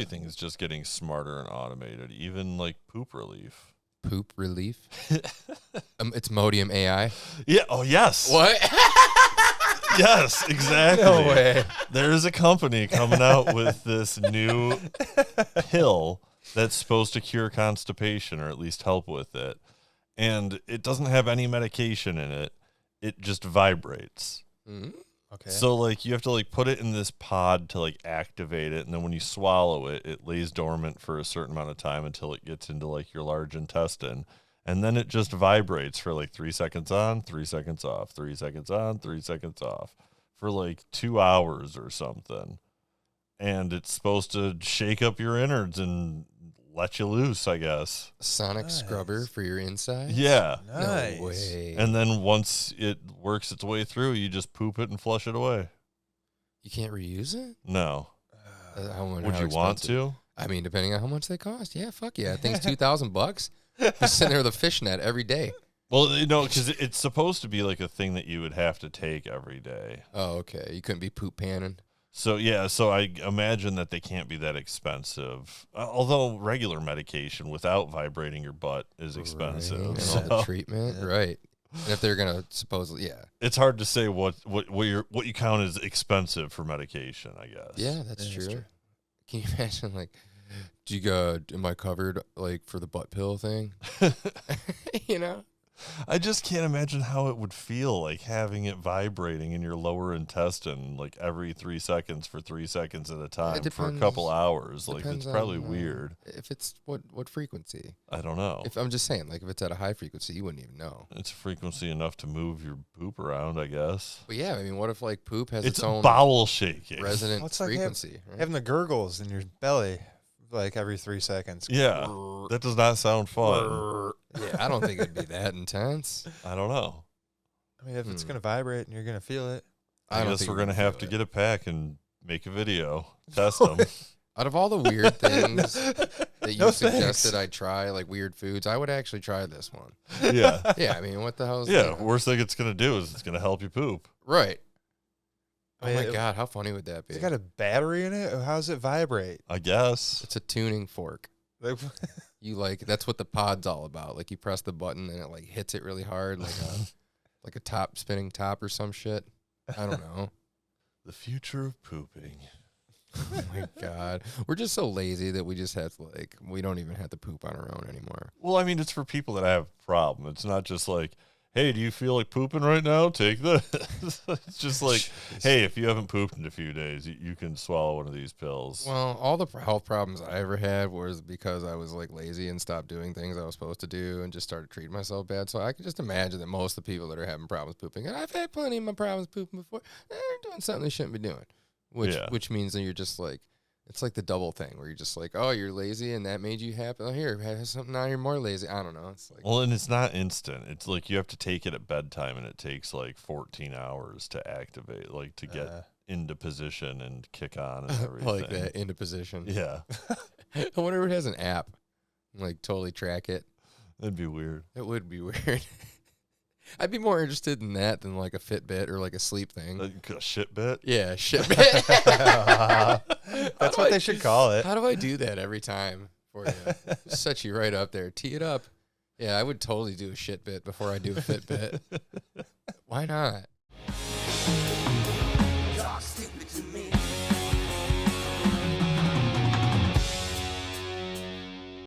everything is just getting smarter and automated, even like poop relief. Poop relief? It's Imodium AI. Yeah. Oh, yes. What? Yes, exactly. No way. There's a company coming out with this new pill that's supposed to cure constipation or at least help with it. And it doesn't have any medication in it. It just vibrates. Mm-hmm. Okay. So, like, you have to, like, put it in this pod to, like, activate it. And then when you swallow it, it lays dormant for a certain amount of time until it gets into, like, your large intestine. And then it just vibrates for, like, 3 seconds on, 3 seconds off, 3 seconds on, 3 seconds off for, like, 2 hours or something. And it's supposed to shake up your innards and let you loose, I guess. Sonic scrubber for your insides? Yeah. Nice. No way. And then once it works its way through, you just poop it and flush it away. You can't reuse it? No. Would you want to? I mean, depending on how much they cost. Yeah, fuck yeah. I think it's $2,000. Just sitting there with a fishnet every day. Well, you know, because it's supposed to be like a thing that you would have to take every day. Oh, okay. You couldn't be poop panning. So, yeah, so I imagine that they can't be that expensive. Although regular medication without vibrating your butt is expensive. Right. And So all the treatment, right. And if they're going to supposedly, yeah. it's hard to say what you count as expensive for medication, I guess. Yeah, that's true. Can you imagine, like, am I covered, like, for the butt pill thing? You know? I just can't imagine how it would feel, like having it vibrating in your lower intestine, like every 3 seconds for 3 seconds at a time for a couple hours. Like, it's probably weird. If it's what frequency? I don't know. If I'm just saying, like, if it's at a high frequency, you wouldn't even know. It's frequency enough to move your poop around, I guess. But yeah, I mean, what if, like, poop has its It's own bowel shaking. resonant It's like frequency? Right? having the gurgles in your belly like every 3 seconds. Yeah, that does not sound fun. Yeah, I don't think it'd be that intense. I don't know. I mean, if it's going to vibrate and you're going to feel it. I don't guess think we're you going to can have feel to it. get it back and make a video, test them. Out of all the weird things that you No suggested thanks. I try, like weird foods, I would actually try this one. Yeah. Yeah, I mean, what the hell is Yeah, that? worst thing it's going to do is it's going to help you poop. Right. I Oh mean, my God, how funny would that be? It's got a battery in it? Or how does it vibrate? I guess. It's a tuning fork. Like, You like that's what the pod's all about. Like you press the button and it like hits it really hard, like a top spinning top or some shit. I don't know. The future of pooping. Oh my God, we're just so lazy that we just have to we don't even have to poop on our own anymore. Well, I mean, it's for people that have a problem. It's not just like, hey, do you feel like pooping right now? Take this. It's just like, hey, if you haven't pooped in a few days, you can swallow one of these pills. Well, all the health problems I ever had was because I was like lazy and stopped doing things I was supposed to do and just started treating myself bad. So I can just imagine that most of the people that are having problems pooping, and I've had plenty of my problems pooping before, they're doing something they shouldn't be doing. Which means that you're just like, it's like the double thing where you're just like, oh, you're lazy and that made you happy. Oh, here, have something now you're more lazy. I don't know. It's like, Well, and it's not instant. It's like you have to take it at bedtime, and it takes like 14 hours to activate, like to get into position and kick on and everything. like that into position. Yeah, I wonder if it has an app, like totally track it. that'd be weird. It would be weird. I'd be more interested in that than like a Fitbit or like a sleep thing. A shit bit? Yeah, shit. that's what they should call it. How do I do that every time for you? Just set you right up there. Tee it up. Yeah, I would totally do a shit bit before I do a Fitbit. Why not?